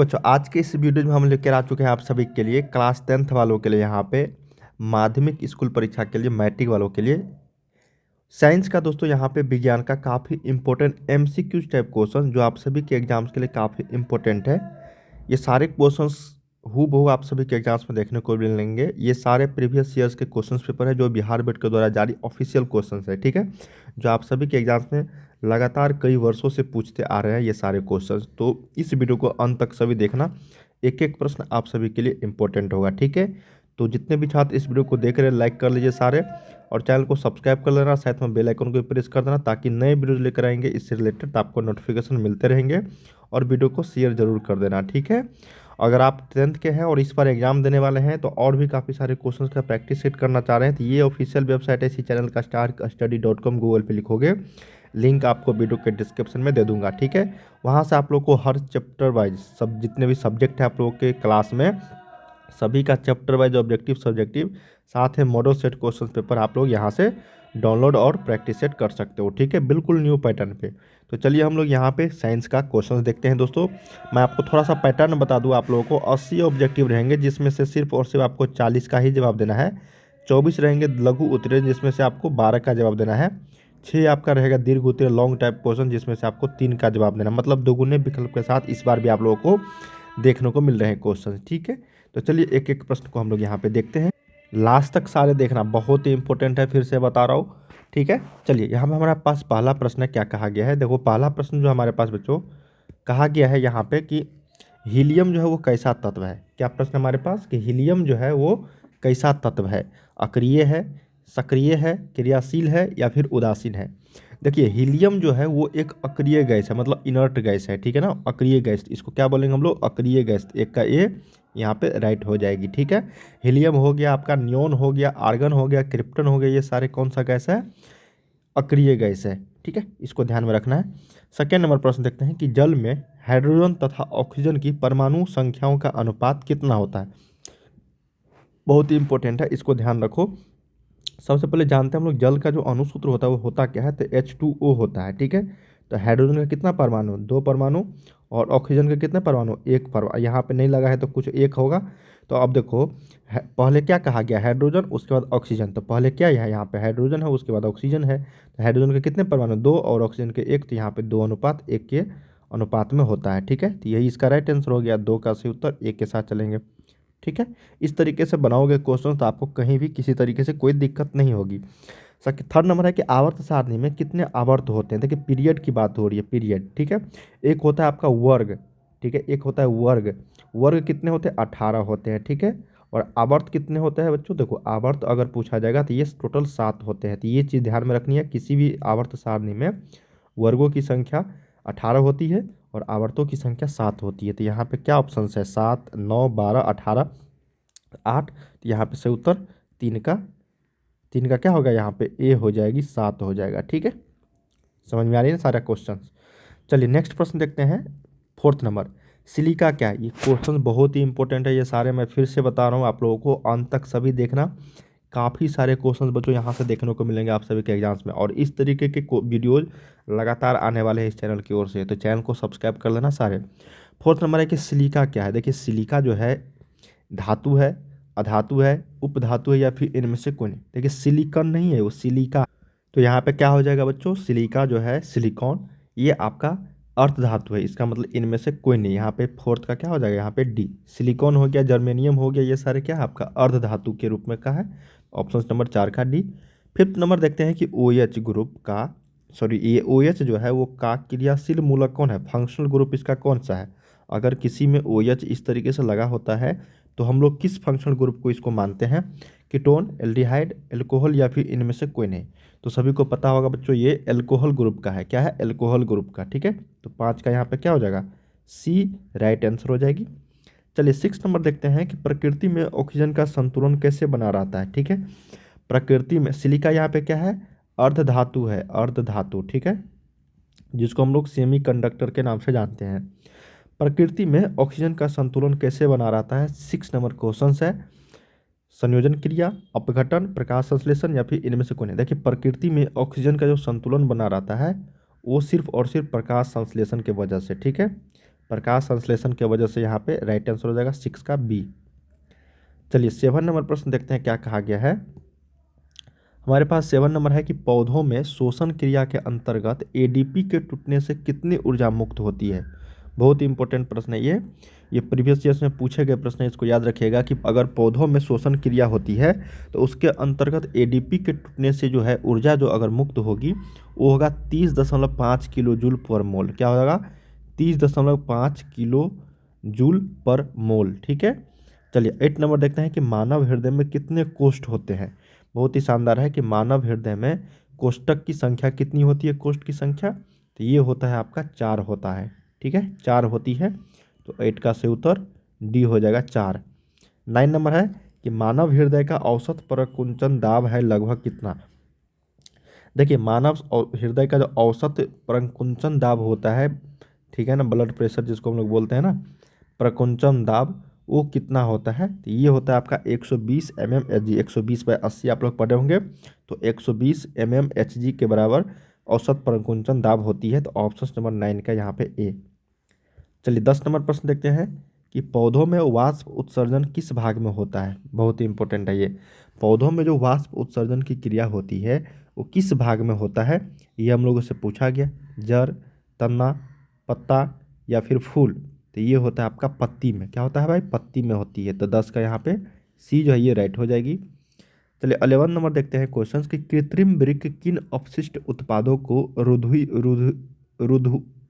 बच्चों आज के इस वीडियो में हम लेकर आ चुके हैं आप सभी के लिए क्लास 10th वालों के लिए यहाँ पे माध्यमिक स्कूल परीक्षा के लिए मैट्रिक वालों के लिए साइंस का दोस्तों यहाँ पे विज्ञान का काफ़ी इंपॉर्टेंट एमसीक्यूज टाइप क्वेश्चन जो आप सभी के एग्जाम्स के लिए काफ़ी इंपॉर्टेंट है। ये सारे क्वेश्चंस हूबहू आप सभी के एग्जाम्स में देखने को मिलेंगे। ये सारे प्रीवियस ईयर्स के क्वेश्चन पेपर है जो बिहार बोर्ड के द्वारा जारी ऑफिशियल क्वेश्चन है, ठीक है, जो आप सभी के एग्जाम्स में लगातार कई वर्षों से पूछते आ रहे हैं ये सारे क्वेश्चन। तो इस वीडियो को अंत तक सभी देखना, एक एक प्रश्न आप सभी के लिए इंपॉर्टेंट होगा, ठीक है। तो जितने भी छात्र इस वीडियो को देख रहे हैं लाइक कर लीजिए सारे, और चैनल को सब्सक्राइब कर लेना, साथ में बेल आइकन को प्रेस कर देना ताकि नए वीडियोज लेकर आएंगे इससे रिलेटेड आपको नोटिफिकेशन मिलते रहेंगे। और वीडियो को शेयर जरूर कर देना, ठीक है। अगर आप 10th के हैं और इस बार एग्जाम देने वाले हैं तो और भी काफ़ी सारे क्वेश्चंस का प्रैक्टिस सेट करना चाह रहे हैं तो ये ऑफिशियल वेबसाइट है इसी चैनल का starstudy.com, गूगल पे लिखोगे, लिंक आपको वीडियो के डिस्क्रिप्शन में दे दूंगा, ठीक है। वहाँ से आप लोग को हर चैप्टर वाइज सब जितने भी सब्जेक्ट है आप लोगों के क्लास में सभी का चैप्टर वाइज ऑब्जेक्टिव सब्जेक्टिव साथ है मॉडल सेट क्वेश्चन पेपर आप लोग यहाँ से डाउनलोड और प्रैक्टिस सेट कर सकते हो, ठीक है, बिल्कुल न्यू पैटर्न पे। तो चलिए हम लोग यहाँ पे साइंस का क्वेश्चन देखते हैं दोस्तों। मैं आपको थोड़ा सा पैटर्न बता दूँ, आप लोगों को 80 ऑब्जेक्टिव रहेंगे जिसमें से सिर्फ और सिर्फ आपको 40 का ही जवाब देना है। 24 रहेंगे लघु उत्तरीय जिसमें से आपको 12 का जवाब देना है। 6 आपका रहेगा दीर्घ उत्तरीय लॉन्ग टाइप क्वेश्चन जिसमें से आपको 3 का जवाब देना, मतलब दोगुने विकल्प के साथ इस बार भी आप लोगों को देखने को मिल रहे हैं क्वेश्चन, ठीक है। तो चलिए एक एक प्रश्न को हम लोग यहाँ पे देखते हैं, लास्ट तक सारे देखना, बहुत ही इंपॉर्टेंट है, फिर से बता रहा हूँ, ठीक है। चलिए यहाँ पे हमारे पास पहला प्रश्न क्या कहा गया है, देखो पहला प्रश्न जो हमारे पास बच्चों कहा गया है यहाँ पे कि हीलियम जो है वो कैसा तत्व है। क्या प्रश्न हमारे पास कि हीलियम जो है वो कैसा तत्व है, अक्रिय है, सक्रिय है, क्रियाशील है या फिर उदासीन है। देखिए हीलियम जो है वो एक अक्रिय गैस है, मतलब इनर्ट गैस है, ठीक है ना, अक्रिय गैस, इसको क्या बोलेंगे हम लोग, अक्रिय गैस। एक का ए यहाँ पे राइट हो जाएगी, ठीक है। हीलियम हो गया आपका, नियोन हो गया, आर्गन हो गया, क्रिप्टन हो गया, ये सारे कौन सा गैस है, अक्रिय गैस है, ठीक है, इसको ध्यान में रखना है। सेकेंड नंबर प्रश्न देखते हैं कि जल में हाइड्रोजन तथा ऑक्सीजन की परमाणु संख्याओं का अनुपात कितना होता है। बहुत ही इंपॉर्टेंट है, इसको ध्यान रखो। सबसे पहले जानते हैं हम लोग जल का जो अणुसूत्र होता है वो होता क्या है, तो H2O होता है, ठीक है। तो हाइड्रोजन का कितना परमाणु, 2 परमाणु, और ऑक्सीजन के कितने परमाणु, 1 परमाणु। यहाँ पे नहीं लगा है तो कुछ एक होगा। तो अब देखो पहले क्या कहा गया, हाइड्रोजन उसके बाद ऑक्सीजन, तो पहले क्या है यहाँ पे हाइड्रोजन है उसके बाद ऑक्सीजन है। तो हाइड्रोजन के कितने परमाणु, 2, और ऑक्सीजन के 1, तो यहाँ पे 2:1 के अनुपात में होता है, ठीक है। तो यही इसका राइट आंसर हो गया, 2 का सही उत्तर 1 के साथ चलेंगे, ठीक है। इस तरीके से बनाओगे क्वेश्चन तो आपको कहीं भी किसी तरीके से कोई दिक्कत नहीं होगी। थर्ड नंबर है कि आवर्त सारणी में कितने आवर्त होते हैं। देखिए पीरियड की बात हो रही है, पीरियड, ठीक है। एक होता है आपका वर्ग, ठीक है, एक होता है वर्ग, वर्ग कितने होते हैं, 18 होते हैं, ठीक है। और आवर्त कितने होते हैं बच्चों, देखो आवर्त अगर पूछा जाएगा तो ये टोटल 7 होते हैं। तो ये चीज़ ध्यान में रखनी है, किसी भी आवर्त सारणी में वर्गों की संख्या 18 होती है और आवर्तों की संख्या 7 होती है। तो यहाँ पे क्या ऑप्शन है, 7, 9, 12, 18, 8। तो यहाँ पे सही उत्तर 3 का क्या होगा, यहाँ पे ए हो जाएगी, 7 हो जाएगा, ठीक है। समझ में आ रही है ना सारा क्वेश्चन। चलिए नेक्स्ट प्रश्न देखते हैं, फोर्थ नंबर, सिलिका क्या है। ये क्वेश्चन बहुत ही इंपॉर्टेंट है, ये सारे मैं फिर से बता रहा हूँ आप लोगों को, अंत तक सभी देखना। काफ़ी सारे क्वेश्चंस बच्चों यहाँ से देखने को मिलेंगे आप सभी के एग्जाम्स में, और इस तरीके के वीडियोज लगातार आने वाले हैं इस चैनल की ओर से, तो चैनल को सब्सक्राइब कर लेना सारे। फोर्थ नंबर है कि सिलिका क्या है। देखिए सिलिका जो है धातु है, अधातु है, उपधातु है या फिर इनमें से कोई नहीं। देखिए सिलिकॉन नहीं है वो, सिलिका। तो यहाँ पे क्या हो जाएगा बच्चों, सिलिका जो है सिलिकॉन ये आपका अर्ध धातु है, इसका मतलब इनमें से कोई नहीं। यहाँ पे फोर्थ का क्या हो जाएगा, यहाँ पे डी, सिलिकॉन हो गया, जर्मेनियम हो गया, ये सारे क्या है आपका अर्ध धातु के रूप में का है, ऑप्शन नंबर 4 का डी। फिफ्थ नंबर देखते हैं कि OH ग्रुप का, सॉरी ये OH जो है वो का क्रियाशील मूलक कौन है, फंक्शनल ग्रुप इसका कौन सा है। अगर किसी में OH इस तरीके से लगा होता है तो हम लोग किस फंक्शनल ग्रुप को इसको मानते हैं, कीटोन, एल्डिहाइड, एल्कोहल या फिर इनमें से कोई नहीं। तो सभी को पता होगा बच्चों ये एल्कोहल ग्रुप का है, क्या है, एल्कोहल ग्रुप का, ठीक है। तो 5 का यहाँ पे क्या हो जाएगा, सी राइट आंसर हो जाएगी। चलिए 6 नंबर देखते हैं कि प्रकृति में ऑक्सीजन का संतुलन कैसे बना रहता है, ठीक है। प्रकृति में सिलिका यहाँ पे क्या है, अर्ध धातु है, अर्ध धातु, ठीक है, जिसको हम लोग सेमी कंडक्टर के नाम से जानते हैं। प्रकृति में ऑक्सीजन का संतुलन कैसे बना रहता है, 6 नंबर क्वेश्चन है, संयोजन क्रिया, अपघटन, प्रकाश संश्लेषण या फिर इनमें से कोई नहीं। देखिए प्रकृति में ऑक्सीजन का जो संतुलन बना रहता है वो सिर्फ और सिर्फ प्रकाश संश्लेषण के वजह से, ठीक है। प्रकाश संश्लेषण की वजह से यहाँ पे राइट आंसर हो जाएगा 6 का बी। चलिए 7 नंबर प्रश्न देखते हैं क्या कहा गया है। हमारे पास 7 नंबर है कि पौधों में श्वसन क्रिया के अंतर्गत एडीपी के टूटने से कितनी ऊर्जा मुक्त होती है। बहुत ही इंपॉर्टेंट प्रश्न है ये प्रीवियस ईयर्स में पूछे गए प्रश्न है, इसको याद रखिएगा कि अगर पौधों में श्वसन क्रिया होती है तो उसके अंतर्गत एडीपी के टूटने से जो है ऊर्जा जो अगर मुक्त होगी वो होगा 30.5 किलो जूल पर मोल। क्या होगा? 30.5 किलो जूल पर मोल। ठीक है। चलिए 8 नंबर देखते हैं कि मानव हृदय में कितने कोष्ठ होते हैं। बहुत ही शानदार है कि मानव हृदय में कोष्ठक की संख्या कितनी होती है। कोष्ठ की संख्या तो ये होता है आपका 4 होता है। ठीक है, 4 होती है। तो 8 का सही उत्तर डी हो जाएगा 4। 9 नंबर है कि मानव हृदय का औसत प्रकुंचन दाब है लगभग कितना। देखिए मानव हृदय का जो औसत प्रकुंचन दाब होता है, ठीक है ना, ब्लड प्रेशर जिसको हम लोग बोलते हैं ना, प्रकुंचन दाब, वो कितना होता है। तो ये होता है आपका 120 mmHg। 120/80 आप लोग पढ़े होंगे, तो 120 mmHg के बराबर औसत प्रकुंचन दाब होती है। तो ऑप्शन नंबर 9 का यहाँ पे ए। चलिए 10 नंबर प्रश्न देखते हैं कि पौधों में वाष्प उत्सर्जन किस भाग में होता है। बहुत ही इंपॉर्टेंट है ये। पौधों में जो वाष्प उत्सर्जन की क्रिया होती है वो किस भाग में होता है, ये हम लोगों से पूछा गया। जड़, तना, पत्ता या फिर फूल। तो ये होता है आपका पत्ती में। क्या होता है भाई? पत्ती में होती है। तो 10 का यहाँ पे सी जो है ये राइट हो जाएगी। चलिए 11 नंबर देखते हैं क्वेश्चन कि कृत्रिम वृक्क किन अपशिष्ट उत्पादों को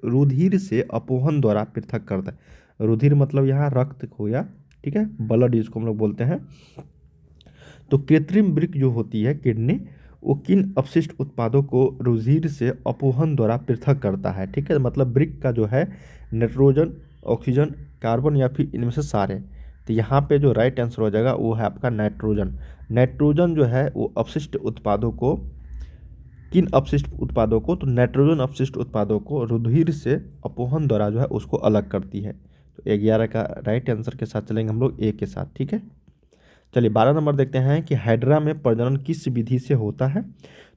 रुधिर से अपोहन द्वारा पृथक करता है। रुधिर मतलब यहाँ रक्त हो गया, ठीक है, ब्लड जिसको हम लोग बोलते हैं। तो कृत्रिम वृक्क जो होती है किडनी, वो किन अपशिष्ट उत्पादों को रुधिर से अपोहन द्वारा पृथक करता है। ठीक है, मतलब वृक्क का जो है नाइट्रोजन, ऑक्सीजन, कार्बन या फिर इनमें से सारे। तो यहाँ पे जो राइट आंसर हो जाएगा वो है आपका नाइट्रोजन। नाइट्रोजन जो है वो अपशिष्ट उत्पादों को, किन अपशिष्ट उत्पादों को, तो नाइट्रोजन अपशिष्ट उत्पादों को रुधिर से अपोहन द्वारा जो है उसको अलग करती है। तो 11 का राइट आंसर के साथ चलेंगे हम लोग ए के साथ। ठीक है। चलिए 12 नंबर देखते हैं कि हाइड्रा में प्रजनन किस विधि से होता है।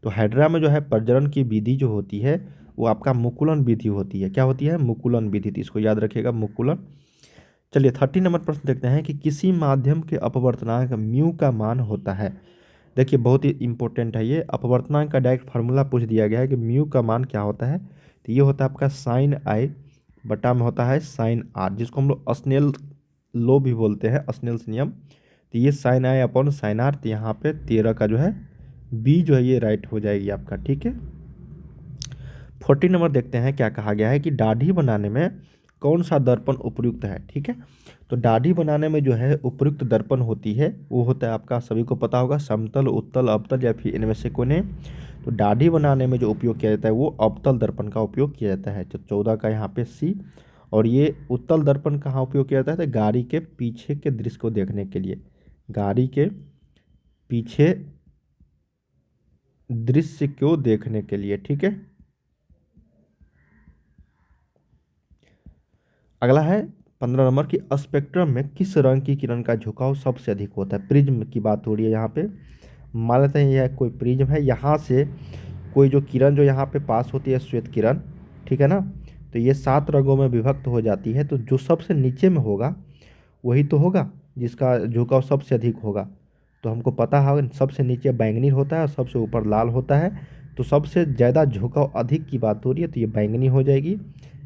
तो हाइड्रा में जो है प्रजनन की विधि जो होती है वो आपका मुकुलन विधि होती है। क्या होती है? मुकुलन विधि। तो इसको याद रखिएगा, मुकुलन। चलिए 30 नंबर प्रश्न देखते हैं कि किसी माध्यम के अपवर्तनांक म्यू का मान होता है। देखिए बहुत ही इंपॉर्टेंट है ये। अपवर्तनांक का डायरेक्ट फार्मूला पूछ दिया गया है कि म्यू का मान क्या होता है। तो ये होता है आपका साइन आई बटा में होता है साइन आर, जिसको हम लोग स्नेल लो भी बोलते हैं, स्नेल्स नियम। तो ये sine i upon sine r. तो यहाँ पे 13 का जो है बी जो है ये राइट हो जाएगी आपका। ठीक है। 40 नंबर देखते हैं क्या कहा गया है कि दाढ़ी बनाने में कौन सा दर्पण उपयुक्त है। ठीक है, तो दाढ़ी बनाने में जो है उपयुक्त दर्पण होती है वो होता है आपका, सभी को पता होगा, समतल, उत्तल, अवतल या फिर इनमें से कोई नहीं। तो दाढ़ी बनाने में जो उपयोग किया जाता है वो अवतल दर्पण का उपयोग किया जाता है। तो 14 का यहाँ पे सी। और ये उत्तल दर्पण कहाँ उपयोग किया जाता है? तो गाड़ी के पीछे के दृश्य को देखने के लिए, गाड़ी के पीछे दृश्य को देखने के लिए। ठीक है। अगला है 15 नंबर की स्पेक्ट्रम में किस रंग की किरण का झुकाव सबसे अधिक होता है। प्रिज्म की बात हो रही है यहाँ पे। मान लेते हैं यह कोई प्रिज्म है, यहाँ से कोई जो किरण जो यहाँ पे पास होती है, श्वेत किरण, ठीक है ना, तो ये 7 रंगों में विभक्त हो जाती है। तो जो सबसे नीचे में होगा वही तो होगा जिसका झुकाव सबसे अधिक होगा। तो हमको पता है सबसे नीचे बैंगनी होता है और सबसे ऊपर लाल होता है। तो सबसे ज़्यादा झुकाव अधिक की बात हो रही है तो ये बैंगनी हो जाएगी।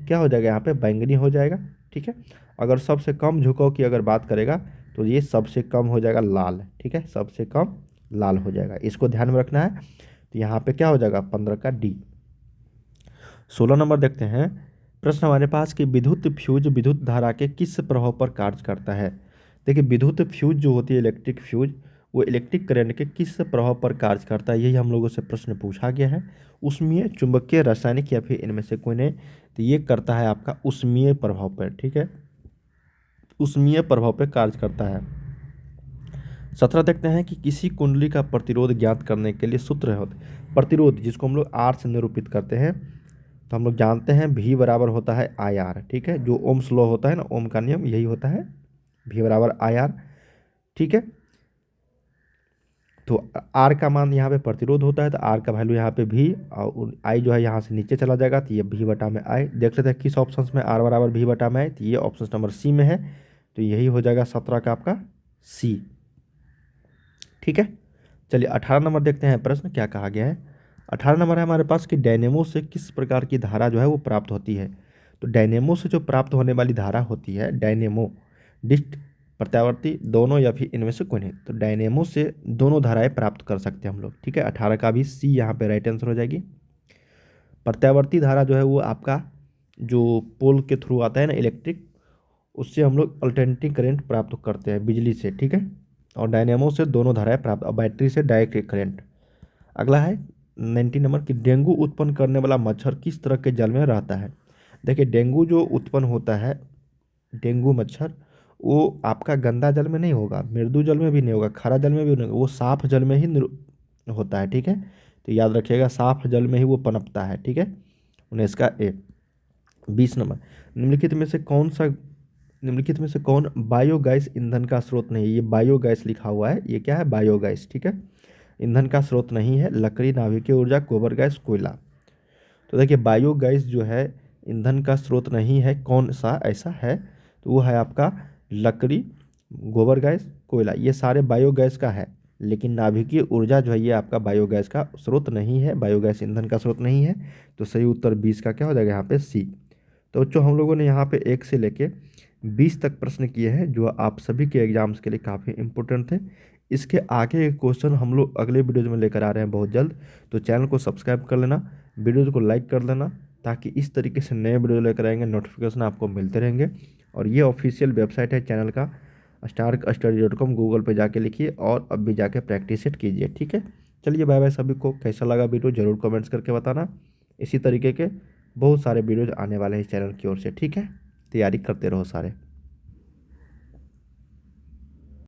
क्या हो जाएगा यहाँ पे? बैंगनी हो जाएगा। ठीक है। अगर सबसे कम झुकाव की अगर बात करेगा तो ये सबसे कम हो जाएगा लाल। ठीक है, सबसे कम लाल हो जाएगा, इसको ध्यान में रखना है। तो यहाँ पे क्या हो जाएगा? 15 का डी। 16 नंबर देखते हैं प्रश्न हमारे पास कि विद्युत फ्यूज विद्युत धारा के किस प्रभाव पर कार्य करता है। देखिए विद्युत फ्यूज जो होती है, इलेक्ट्रिक फ्यूज, वो इलेक्ट्रिक करंट के किस प्रभाव पर कार्य करता है, यही हम लोगों से प्रश्न पूछा गया है। उसमें चुंबकीय, रासायनिक या फिर इनमें से कोई नहीं। तो ये करता है आपका उष्मीय प्रभाव पर। ठीक है, उष्मीय प्रभाव पर कार्य करता है। 17 देखते हैं कि किसी कुंडली का प्रतिरोध ज्ञात करने के लिए सूत्र होते। प्रतिरोध जिसको हम लोग आर से निरूपित करते हैं, तो हम लोग जानते हैं V बराबर होता है आई आर। ठीक है, जो ओम्स लॉ होता है ना, ओम का नियम, यही होता है V बराबर आई आर। ठीक है। तो आर का मान यहाँ पे प्रतिरोध होता है, तो आर का वैल्यू यहाँ पे भी, और आई जो है यहाँ से नीचे चला जाएगा, तो ये भी बटा में आई। देख लेते हैं किस ऑप्शन में आर बराबर भी बटा में आई, तो ये ऑप्शन नंबर सी में है, तो यही हो जाएगा 17 का आपका सी। ठीक है, चलिए 18 नंबर देखते हैं प्रश्न क्या कहा गया है। 18 नंबर है हमारे पास कि डायनेमो से किस प्रकार की धारा जो है वो प्राप्त होती है। तो डायनेमो से जो प्राप्त होने वाली धारा होती है, डायनेमो डिस्ट प्रत्यावर्ती दोनों या फिर इनमें से कोई नहीं, तो डायनेमो से दोनों धाराएं प्राप्त कर सकते हैं हम लोग। ठीक है, 18 का भी सी यहाँ पे राइट आंसर हो जाएगी। प्रत्यावर्ती धारा जो है वो आपका जो पोल के थ्रू आता है ना इलेक्ट्रिक, उससे हम लोग अल्टरनेटिंग करंट प्राप्त करते हैं बिजली से। ठीक है, और डायनेमो से दोनों धाराएं प्राप्त, और बैटरी से डायरेक्ट करंट। अगला है 19 नंबर कि डेंगू उत्पन्न करने वाला मच्छर किस तरह के जल में रहता है। देखिए डेंगू जो उत्पन्न होता है, डेंगू मच्छर, वो आपका गंदा जल में नहीं होगा, मृदु जल में भी नहीं होगा, खारा जल में भी नहीं होगा, वो साफ जल में ही होता है। ठीक है, तो याद रखिएगा साफ जल में ही वो पनपता है। ठीक है, 19 का ए। 20 नंबर निम्नलिखित में से कौन बायोगैस ईंधन का स्रोत नहीं है। ये बायोगैस लिखा हुआ है, ये क्या है, बायोगैस। ठीक है, ईंधन का स्रोत नहीं है। लकड़ी, नाभिकीय ऊर्जा, गोबर गैस, कोयला। तो देखिए बायोगैस जो है ईंधन का स्रोत नहीं है, कौन सा ऐसा है, तो वो है आपका लकड़ी, गोबर गैस, कोयला, ये सारे बायोगैस का है। लेकिन नाभिकीय ऊर्जा जो है ये आपका बायोगैस का स्रोत नहीं है, बायोगैस ईंधन का स्रोत नहीं है। तो सही उत्तर 20 का क्या हो जाएगा यहाँ पे सी। तो बच्चों हम लोगों ने यहाँ पे 1 से लेके 20 तक प्रश्न किए हैं जो आप सभी के एग्जाम्स के लिए काफ़ी इंपॉर्टेंट थे। इसके आगे के क्वेश्चन हम लोग अगले वीडियोज में लेकर आ रहे हैं बहुत जल्द। तो चैनल को सब्सक्राइब कर लेना, वीडियोज़ को लाइक कर लेना, ताकि इस तरीके से नए वीडियो लेकर आएंगे नोटिफिकेशन आपको मिलते रहेंगे। और ये ऑफिशियल वेबसाइट है चैनल का, starkstudy.com, गूगल पे जाके लिखिए और अब भी जाके प्रैक्टिस सेट कीजिए। ठीक है, चलिए बाय बाय सभी को। कैसा लगा वीडियो ज़रूर कमेंट्स करके बताना। इसी तरीके के बहुत सारे वीडियोज आने वाले हैं इस चैनल की ओर से। ठीक है, तैयारी करते रहो सारे।